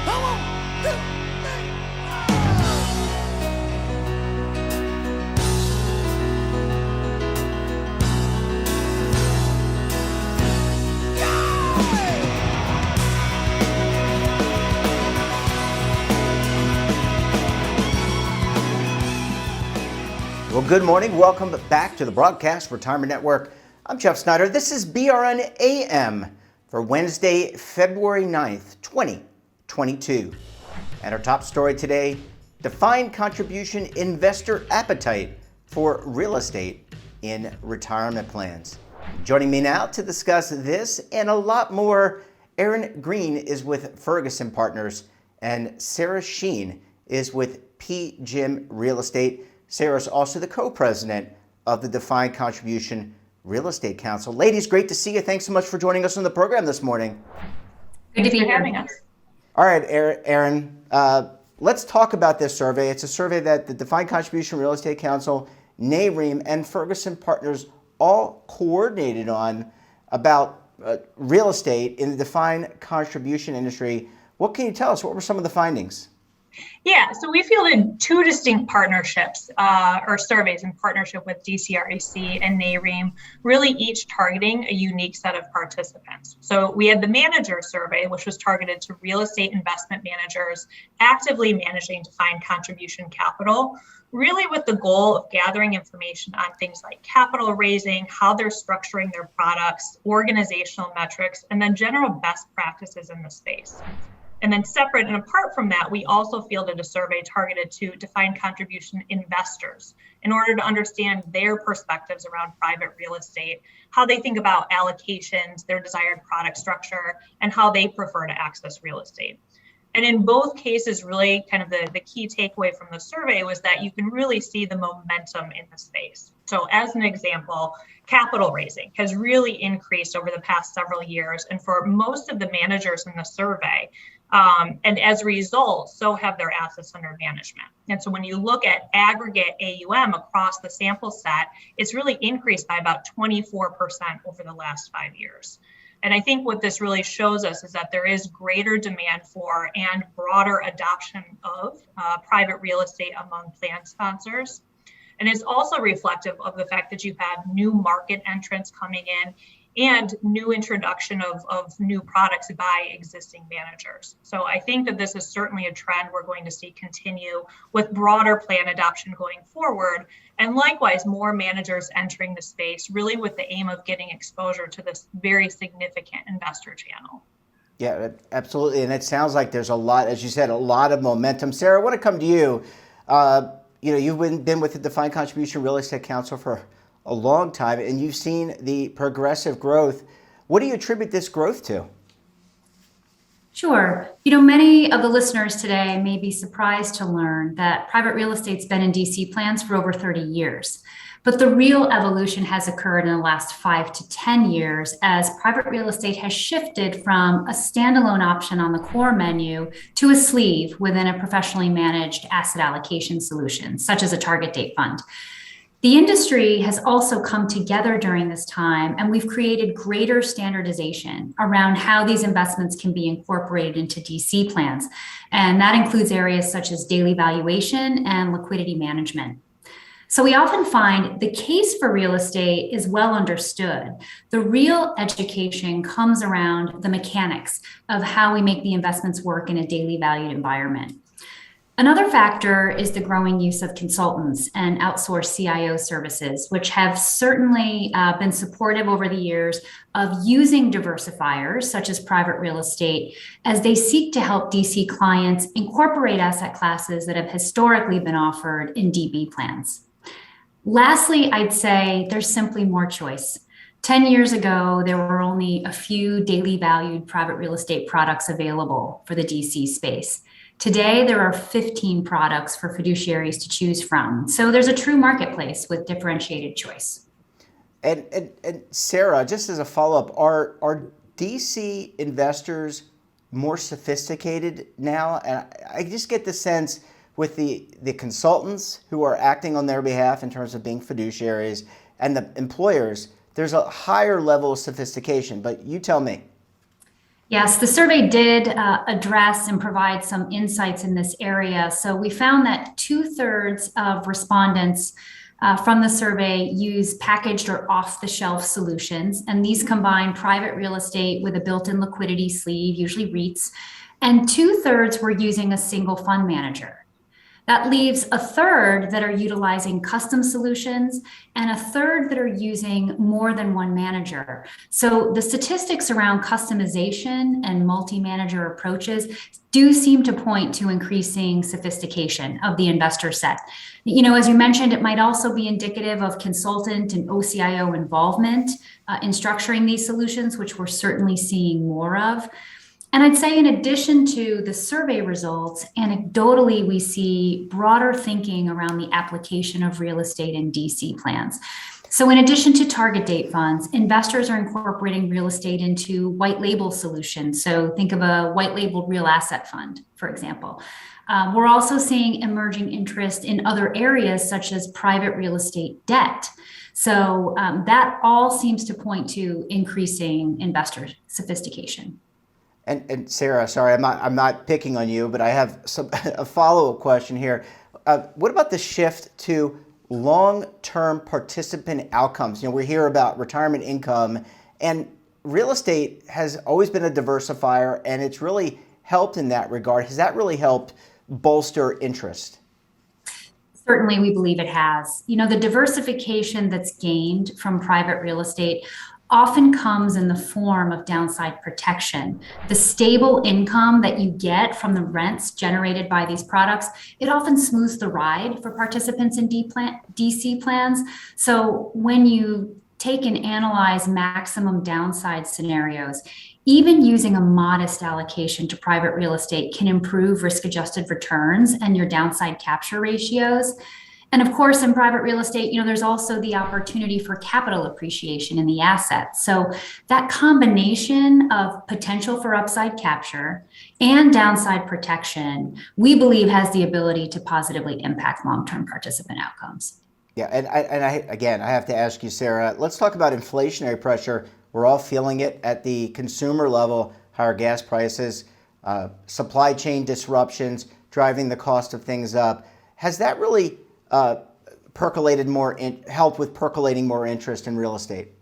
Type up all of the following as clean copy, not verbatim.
Come on. 2, 3. Well, good morning. Welcome back to the Broadcast Retirement Network. I'm Jeff Snyder. This is BRN AM for Wednesday, February 9th, 2022. And our top story today, defined contribution investor appetite for real estate in retirement plans. Joining me now to discuss this and a lot more, Aaron Green is with Ferguson Partners and Sarah Sheen is with PGIM Real Estate. Sarah is also the co-president of the Defined Contribution Real Estate Council. Ladies, great to see you. Thanks so much for joining us on the program this morning. Good to be having us. All right, Aaron, let's talk about this survey. It's a survey that the Defined Contribution Real Estate Council, NAREIM, and Ferguson Partners all coordinated on about real estate in the defined contribution industry. What can you tell us? What were some of the findings? Yeah, so we fielded two distinct partnerships or surveys in partnership with DCREC and NAREIM, really each targeting a unique set of participants. So we had the manager survey, which was targeted to real estate investment managers actively managing defined contribution capital, really with the goal of gathering information on things like capital raising, how they're structuring their products, organizational metrics, and then general best practices in the space. And then separate and apart from that, we also fielded a survey targeted to defined contribution investors in order to understand their perspectives around private real estate, how they think about allocations, their desired product structure, and how they prefer to access real estate. And in both cases, really kind of the key takeaway from the survey was that you can really see the momentum in the space. So as an example, capital raising has really increased over the past several years. And for most of the managers in the survey, and as a result, so have their assets under management. And so when you look at aggregate AUM across the sample set, it's really increased by about 24% over the last 5 years. And I think what this really shows us is that there is greater demand for and broader adoption of private real estate among plan sponsors. And it's also reflective of the fact that you have new market entrants coming in and new introduction of new products by existing managers. So I think that this is certainly a trend we're going to see continue with broader plan adoption going forward. And likewise, more managers entering the space, really with the aim of getting exposure to this very significant investor channel. Yeah, absolutely. And it sounds like there's a lot, as you said, a lot of momentum. Sarah, I want to come to you. You've been with the Defined Contribution Real Estate Council for a long time, and you've seen the progressive growth. What do you attribute this growth to? Sure. Many of the listeners today may be surprised to learn that private real estate's been in DC plans for over 30 years. But the real evolution has occurred in the last 5 to 10 years as private real estate has shifted from a standalone option on the core menu to a sleeve within a professionally managed asset allocation solution, such as a target date fund. The industry has also come together during this time, and we've created greater standardization around how these investments can be incorporated into DC plans. And that includes areas such as daily valuation and liquidity management. So we often find the case for real estate is well understood. The real education comes around the mechanics of how we make the investments work in a daily valued environment. Another factor is the growing use of consultants and outsourced CIO services, which have certainly been supportive over the years of using diversifiers such as private real estate as they seek to help DC clients incorporate asset classes that have historically been offered in DB plans. Lastly, I'd say there's simply more choice. 10 years ago, there were only a few daily valued private real estate products available for the DC space. Today, there are 15 products for fiduciaries to choose from. So there's a true marketplace with differentiated choice. And Sarah, just as a follow-up, are DC investors more sophisticated now? And I just get the sense with the consultants who are acting on their behalf in terms of being fiduciaries and the employers, there's a higher level of sophistication, but you tell me. Yes, the survey did address and provide some insights in this area. So we found that 2/3 of respondents from the survey use packaged or off-the-shelf solutions, and these combine private real estate with a built-in liquidity sleeve, usually REITs, and 2/3 were using a single fund manager. That leaves 1/3 that are utilizing custom solutions and 1/3 that are using more than one manager. So the statistics around customization and multi-manager approaches do seem to point to increasing sophistication of the investor set. As you mentioned, it might also be indicative of consultant and OCIO involvement in structuring these solutions, which we're certainly seeing more of. And I'd say in addition to the survey results, anecdotally, we see broader thinking around the application of real estate in DC plans. So in addition to target date funds, investors are incorporating real estate into white label solutions. So think of a white labeled real asset fund, for example. We're also seeing emerging interest in other areas such as private real estate debt. So that all seems to point to increasing investor sophistication. And Sarah, sorry, I'm not picking on you, but I have a follow-up question here. What about the shift to long-term participant outcomes? We hear about retirement income, and real estate has always been a diversifier, and it's really helped in that regard. Has that really helped bolster interest? Certainly, we believe it has. The diversification that's gained from private real estate often comes in the form of downside protection. The stable income that you get from the rents generated by these products, it often smooths the ride for participants in DC plans. So when you take and analyze maximum downside scenarios, even using a modest allocation to private real estate can improve risk-adjusted returns and your downside capture ratios. And of course, in private real estate, there's also the opportunity for capital appreciation in the assets. So that combination of potential for upside capture and downside protection, we believe has the ability to positively impact long-term participant outcomes. Yeah, and I have to ask you, Sarah, let's talk about inflationary pressure. We're all feeling it at the consumer level, higher gas prices, supply chain disruptions, driving the cost of things up. Has that really help with percolating more interest in real estate?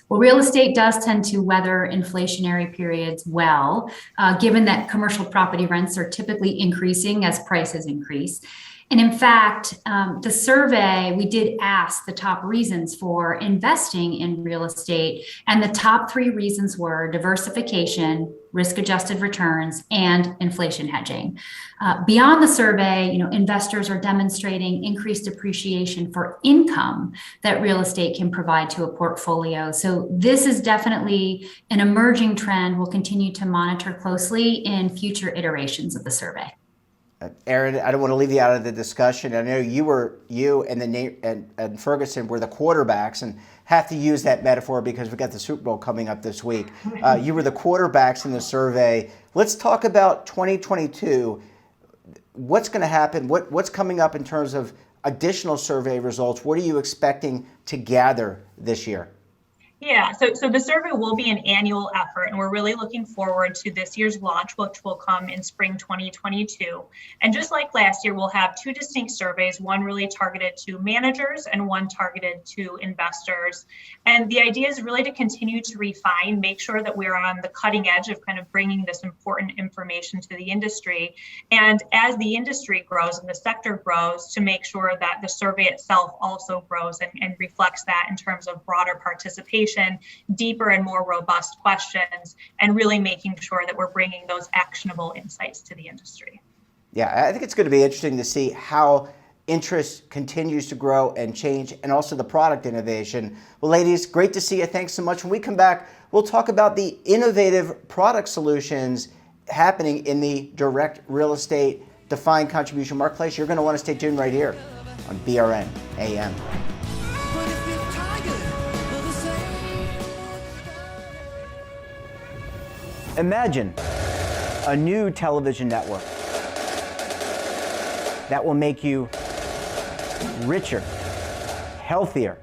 Well, real estate does tend to weather inflationary periods well, given that commercial property rents are typically increasing as prices increase. And in fact, the survey, we did ask the top reasons for investing in real estate, and the top 3 reasons were diversification, risk-adjusted returns, and inflation hedging. Beyond the survey, investors are demonstrating increased appreciation for income that real estate can provide to a portfolio. So this is definitely an emerging trend we'll continue to monitor closely in future iterations of the survey. Aaron, I don't want to leave you out of the discussion. I know you and Ferguson were the quarterbacks, and have to use that metaphor because we've got the Super Bowl coming up this week. You were the quarterbacks in the survey. Let's talk about 2022. What's going to happen? What's coming up in terms of additional survey results? What are you expecting to gather this year? Yeah, so the survey will be an annual effort, and we're really looking forward to this year's launch, which will come in spring 2022. And just like last year, we'll have 2 distinct surveys, one really targeted to managers and one targeted to investors. And the idea is really to continue to refine, make sure that we're on the cutting edge of kind of bringing this important information to the industry. And as the industry grows and the sector grows, to make sure that the survey itself also grows and reflects that in terms of broader participation, deeper and more robust questions, and really making sure that we're bringing those actionable insights to the industry. Yeah, I think it's going to be interesting to see how interest continues to grow and change, and also the product innovation. Well, ladies, great to see you. Thanks so much. When we come back, we'll talk about the innovative product solutions happening in the direct real estate defined contribution marketplace. You're going to want to stay tuned right here on BRN AM. Imagine a new television network that will make you richer, healthier,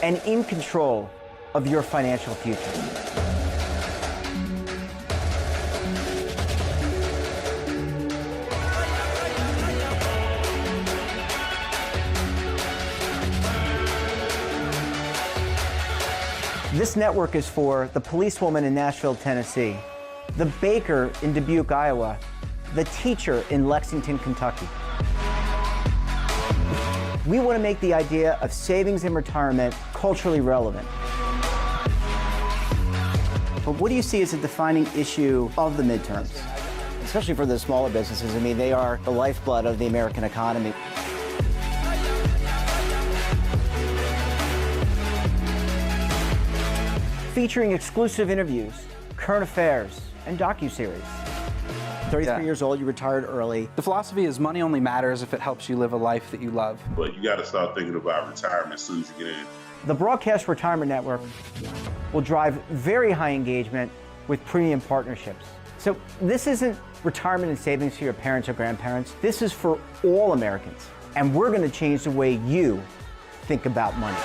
and in control of your financial future. This network is for the policewoman in Nashville, Tennessee, the baker in Dubuque, Iowa, the teacher in Lexington, Kentucky. We want to make the idea of savings and retirement culturally relevant. But what do you see as a defining issue of the midterms? Especially for the smaller businesses. I mean, they are the lifeblood of the American economy. Featuring exclusive interviews, current affairs, and docuseries. 33 years old, you retired early. The philosophy is money only matters if it helps you live a life that you love. But you got to start thinking about retirement as soon as you get in. The Broadcast Retirement Network will drive very high engagement with premium partnerships. So this isn't retirement and savings for your parents or grandparents. This is for all Americans. And we're going to change the way you think about money.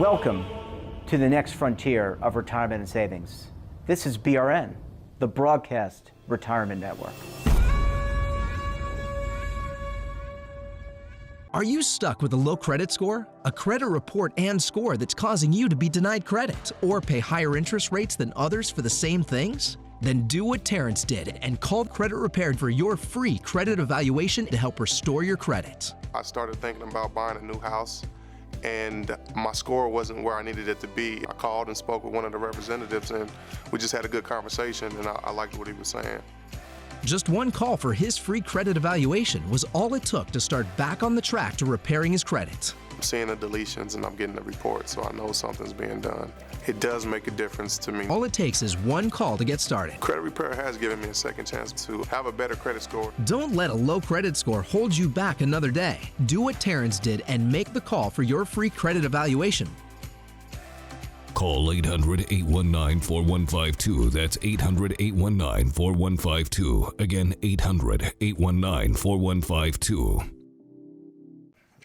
Welcome to the next frontier of retirement and savings. This is BRN, the Broadcast Retirement Network. Are you stuck with a low credit score? A credit report and score that's causing you to be denied credit or pay higher interest rates than others for the same things? Then do what Terrence did and call Credit Repaired for your free credit evaluation to help restore your credit. I started thinking about buying a new house, and my score wasn't where I needed it to be. I called and spoke with one of the representatives, and we just had a good conversation, and I liked what he was saying. Just one call for his free credit evaluation was all it took to start back on the track to repairing his credit. I'm seeing the deletions and I'm getting the report, so I know something's being done. It does make a difference to me. All it takes is one call to get started. Credit Repair has given me a second chance to have a better credit score. Don't let a low credit score hold you back another day. Do what Terrence did and make the call for your free credit evaluation. Call 800-819-4152. That's 800-819-4152. Again, 800-819-4152.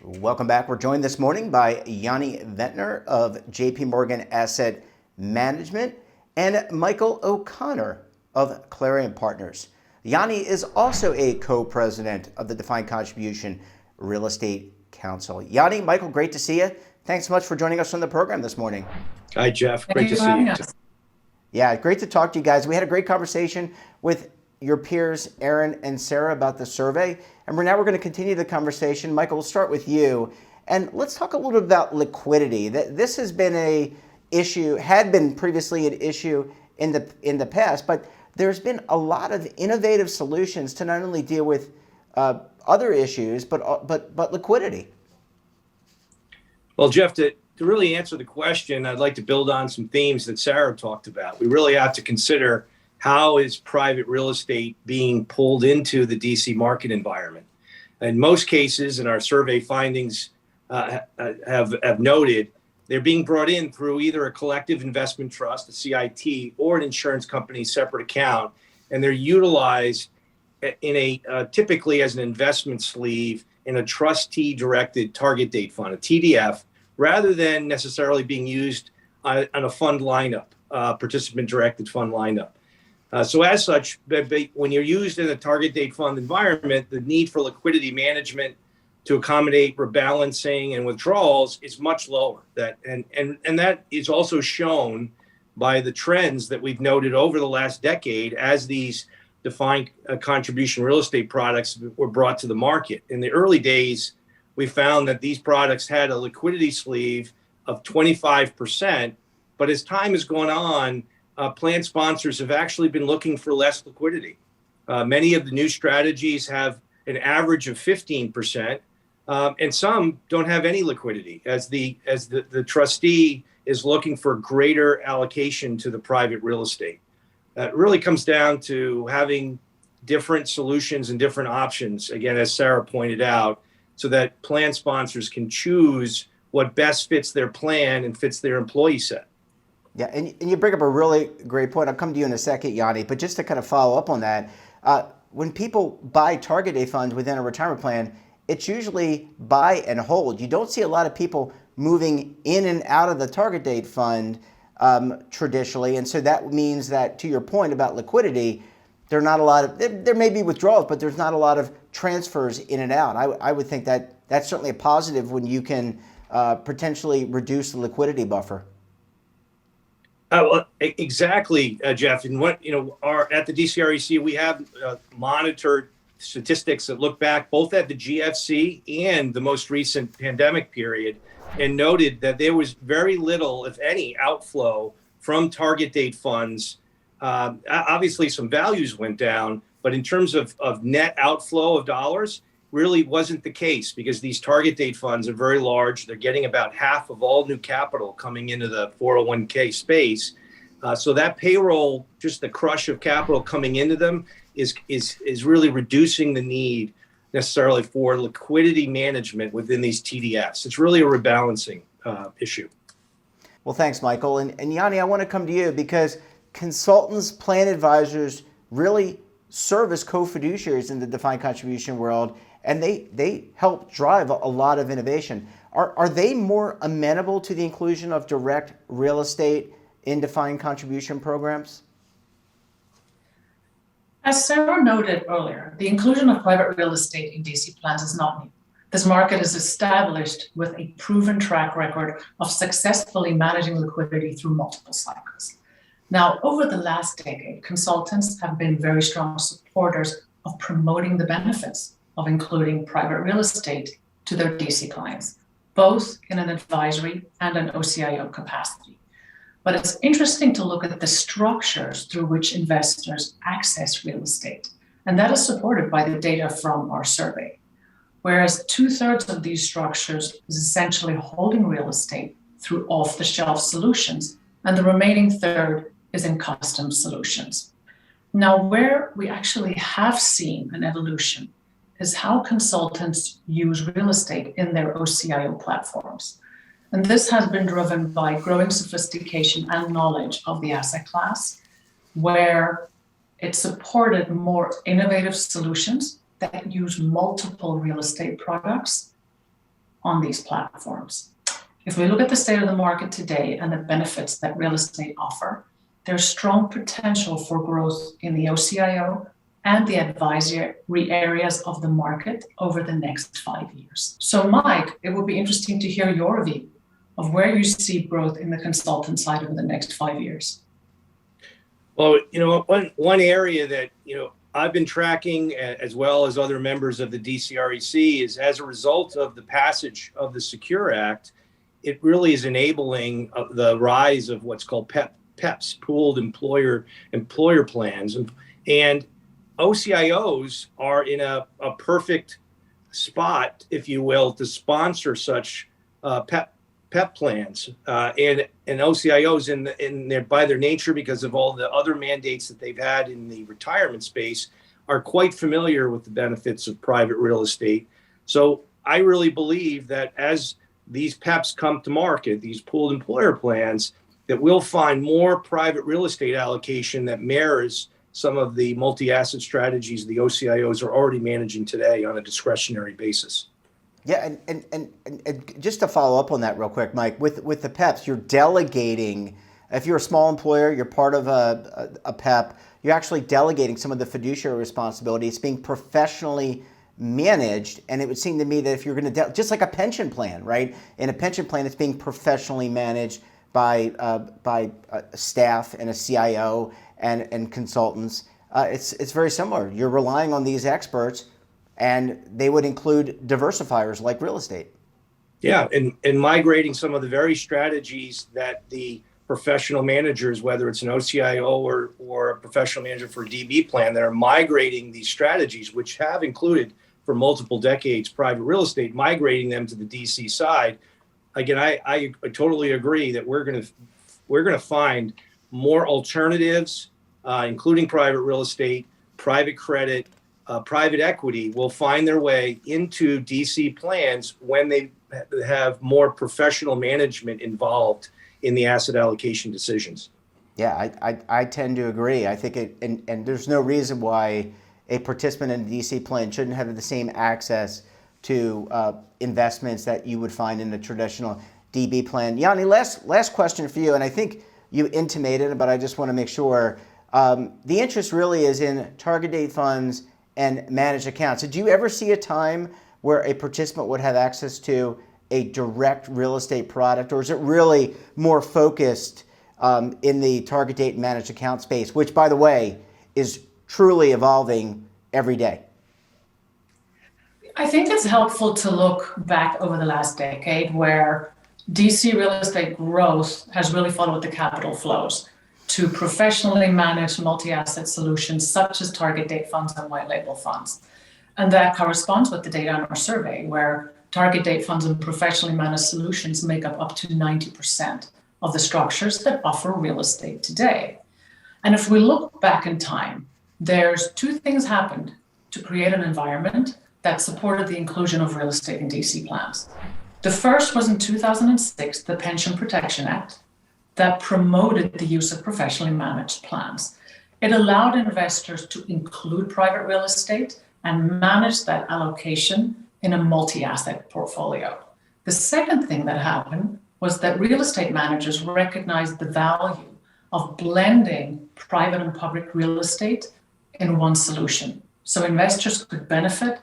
Welcome back. We're joined this morning by Yanni Ventnor of JP Morgan Asset Management and Michael O'Connor of Clarion Partners. Yanni is also a co-president of the Defined Contribution Real Estate Council. Yanni, Michael, great to see you. Thanks so much for joining us on the program this morning. Hi, Jeff. Great to see you. Yeah, great to talk to you guys. We had a great conversation with your peers, Aaron and Sarah, about the survey. And now we're going to continue the conversation. Michael, we'll start with you. And let's talk a little bit about liquidity. This has been an issue, had been previously an issue in the past, but there's been a lot of innovative solutions to not only deal with other issues, but liquidity. Well, Jeff, to really answer the question, I'd like to build on some themes that Sarah talked about. We really have to consider how is private real estate being pulled into the DC market environment. In most cases, and our survey findings have noted, they're being brought in through either a collective investment trust, a CIT, or an insurance company's separate account, and they're utilized in typically as an investment sleeve in a trustee-directed target date fund, a TDF, rather than necessarily being used on a fund lineup, participant-directed fund lineup. So as such, when you're used in a target date fund environment, the need for liquidity management to accommodate rebalancing and withdrawals is much lower. And that is also shown by the trends that we've noted over the last decade as these defined contribution real estate products were brought to the market. In the early days, we found that these products had a liquidity sleeve of 25%, but as time has gone on, plan sponsors have actually been looking for less liquidity. Many of the new strategies have an average of 15%, and some don't have any liquidity as the trustee is looking for greater allocation to the private real estate. It really comes down to having different solutions and different options, again, as Sarah pointed out, so that plan sponsors can choose what best fits their plan and fits their employee set. Yeah, and you bring up a really great point. I'll come to you in a second, Yanni, but just to kind of follow up on that, when people buy target date funds within a retirement plan, it's usually buy and hold. You don't see a lot of people moving in and out of the target date fund traditionally, and so that means that, to your point about liquidity, there may be withdrawals, but there's not a lot of transfers in and out. I would think that that's certainly a positive when you can potentially reduce the liquidity buffer. Well, exactly, Jeff. And what at the DCREC, we have monitored statistics that look back both at the GFC and the most recent pandemic period, and noted that there was very little, if any, outflow from target date funds. Obviously, some values went down, but in terms of net outflow of dollars, really wasn't the case, because these target date funds are very large. They're getting about half of all new capital coming into the 401k space. So that payroll, just the crush of capital coming into them, is really reducing the need necessarily for liquidity management within these TDFs. It's really a rebalancing issue. Well, thanks, Michael. And Yanni, I want to come to you because consultants, plan advisors really serve as co-fiduciaries in the defined contribution world, and they help drive a lot of innovation. Are they more amenable to the inclusion of direct real estate in defined contribution programs? As Sarah noted earlier, the inclusion of private real estate in DC plans is not new. This market is established with a proven track record of successfully managing liquidity through multiple cycles. Now, over the last decade, consultants have been very strong supporters of promoting the benefits of including private real estate to their DC clients, both in an advisory and an OCIO capacity. But it's interesting to look at the structures through which investors access real estate, and that is supported by the data from our survey. Whereas 2/3 of these structures is essentially holding real estate through off-the-shelf solutions, and the remaining third is in custom solutions. Now, where we actually have seen an evolution is how consultants use real estate in their OCIO platforms. And this has been driven by growing sophistication and knowledge of the asset class, where it supported more innovative solutions that use multiple real estate products on these platforms. If we look at the state of the market today and the benefits that real estate offer, there's strong potential for growth in the OCIO and the advisory areas of the market over the next 5 years. So Mike, it would be interesting to hear your view of where you see growth in the consultant side over the next 5 years. Well, one area that, I've been tracking, as well as other members of the DCREC, is as a result of the passage of the Secure Act, it really is enabling the rise of what's called PEPs, pooled employer plans. And OCIOs are in a perfect spot, if you will, to sponsor such PEP plans. And OCIOs, by their nature, because of all the other mandates that they've had in the retirement space, are quite familiar with the benefits of private real estate. So I really believe that as these PEPs come to market, these pooled employer plans, that we'll find more private real estate allocation that mirrors some of the multi-asset strategies the OCIOs are already managing today on a discretionary basis. Yeah, and just to follow up on that real quick, Mike, with the PEPs, you're delegating. If you're a small employer, you're part of a PEP, you're actually delegating some of the fiduciary responsibility. It's being professionally managed, and it would seem to me that if you're going to, just like a pension plan, right? In a pension plan, it's being professionally managed by staff and a CIO and consultants. It's very similar. You're relying on these experts, and they would include diversifiers like real estate. Yeah, and migrating some of the very strategies that the professional managers, whether it's an OCIO or a professional manager for a DB plan, that are migrating these strategies, which have included for multiple decades private real estate, migrating them to the DC side. Again, I totally agree that we're gonna find more alternatives, including private real estate, private credit, private equity will find their way into DC plans when they have more professional management involved in the asset allocation decisions. Yeah, I tend to agree. I think and there's no reason why a participant in a DC plan shouldn't have the same access to investments that you would find in a traditional DB plan. Yanni, last question for you, and I think you intimated, but I just want to make sure. The interest really is in target date funds and managed accounts. Did you ever see a time where a participant would have access to a direct real estate product, or is it really more focused in the target date and managed account space, which, by the way, is truly evolving every day? I think it's helpful to look back over the last decade where DC real estate growth has really followed the capital flows to professionally managed multi-asset solutions such as target date funds and white label funds. And that corresponds with the data in our survey, where target date funds and professionally managed solutions make up to 90% of the structures that offer real estate today. And if we look back in time, there's two things happened to create an environment that supported the inclusion of real estate in DC plans. The first was in 2006, the Pension Protection Act, that promoted the use of professionally managed plans. It allowed investors to include private real estate and manage that allocation in a multi-asset portfolio. The second thing that happened was that real estate managers recognized the value of blending private and public real estate in one solution. So investors could benefit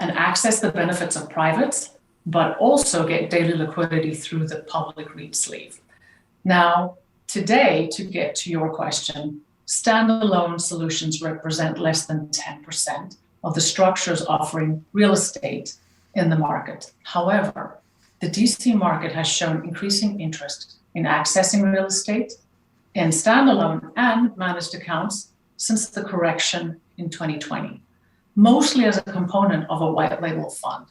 and access the benefits of privates, but also get daily liquidity through the public REIT sleeve. Now, today, to get to your question, standalone solutions represent less than 10% of the structures offering real estate in the market. However, the DC market has shown increasing interest in accessing real estate in standalone and managed accounts since the correction in 2020, mostly as a component of a white label fund.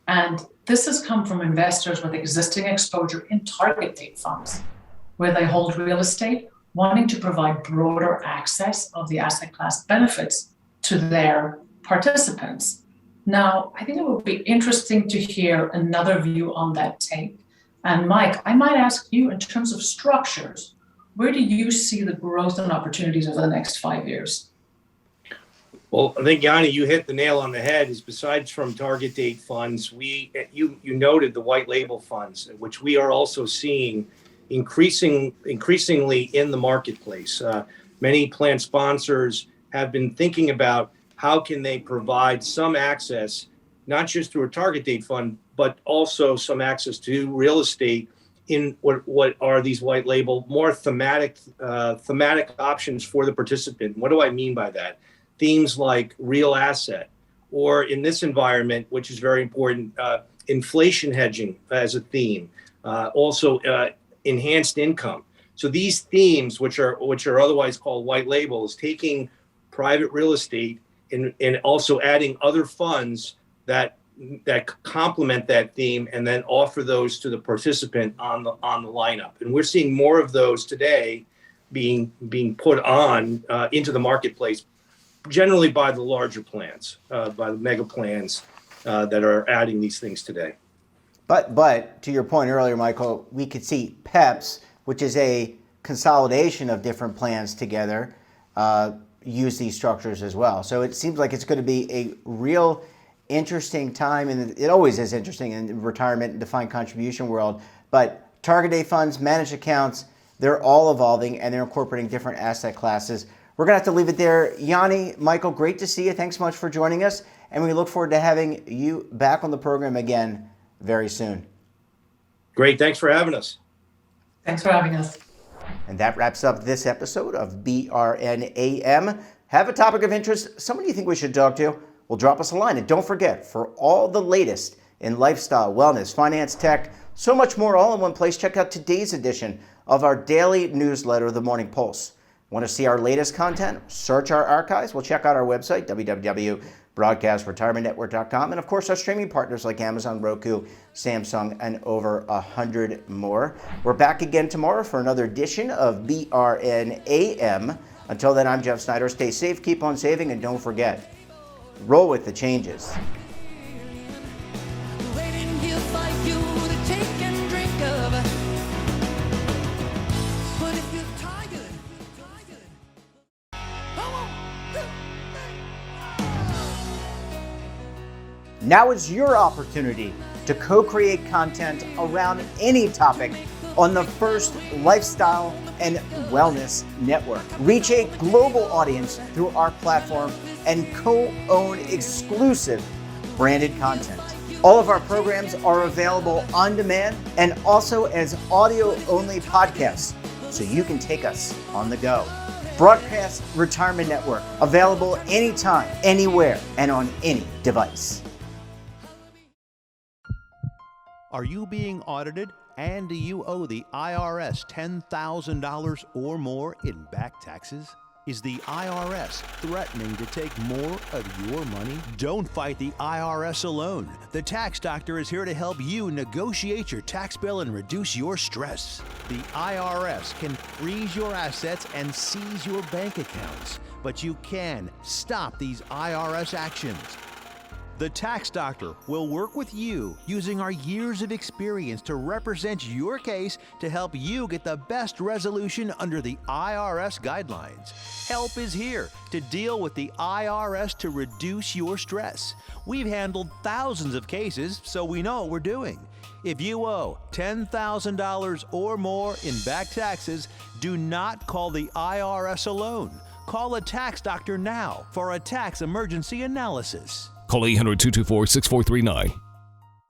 And this has come from investors with existing exposure in target date funds, where they hold real estate, wanting to provide broader access of the asset class benefits to their participants. Now, I think it would be interesting to hear another view on that take. And Mike, I might ask you, in terms of structures, where do you see the growth and opportunities over the next 5 years? Well, I think, Yanni, you hit the nail on the head. Is besides from target date funds, you noted the white label funds, which we are also seeing increasingly in the marketplace. Many plan sponsors have been thinking about how can they provide some access, not just through a target date fund, but also some access to real estate in what are these white label, more thematic options for the participant. What do I mean by that? Themes like real asset, or in this environment, which is very important, inflation hedging as a theme, also enhanced income. So these themes, which are otherwise called white labels, taking private real estate and also adding other funds that complement that theme, and then offer those to the participant on the lineup. And we're seeing more of those today being put on into the marketplace, generally by the larger plans, by the mega plans that are adding these things today. But to your point earlier, Michael, we could see PEPs, which is a consolidation of different plans together, use these structures as well. So it seems like it's going to be a real interesting time, and it always is interesting in the retirement and defined contribution world. But target date funds, managed accounts, they're all evolving, and they're incorporating different asset classes. We're going to have to leave it there. Yanni, Michael, great to see you. Thanks so much for joining us, and we look forward to having you back on the program again very soon. Great. Thanks for having us. Thanks for having us. And that wraps up this episode of BRN AM. Have a topic of interest, someone you think we should talk to? Well, drop us a line. And don't forget, for all the latest in lifestyle, wellness, finance, tech, so much more all in one place, check out today's edition of our daily newsletter, The Morning Pulse. Want to see our latest content? Search our archives. Well, check out our website, www.broadcastretirementnetwork.com. And of course, our streaming partners like Amazon, Roku, Samsung, and over 100 more. We're back again tomorrow for another edition of BRN AM. Until then, I'm Jeff Snyder. Stay safe, keep on saving, and don't forget, roll with the changes. Now is your opportunity to co-create content around any topic on the first lifestyle and wellness network. Reach a global audience through our platform and co-own exclusive branded content. All of our programs are available on demand and also as audio-only podcasts, so you can take us on the go. Broadcast Retirement Network, available anytime, anywhere, and on any device. Are you being audited and do you owe the IRS $10,000 or more in back taxes? Is the IRS threatening to take more of your money? Don't fight the IRS alone. The Tax Doctor is here to help you negotiate your tax bill and reduce your stress. The IRS can freeze your assets and seize your bank accounts, but you can stop these IRS actions. The Tax Doctor will work with you using our years of experience to represent your case to help you get the best resolution under the IRS guidelines. Help is here to deal with the IRS to reduce your stress. We've handled thousands of cases, so we know what we're doing. If you owe $10,000 or more in back taxes, do not call the IRS alone. Call a Tax Doctor now for a tax emergency analysis. Call 800-224-6439.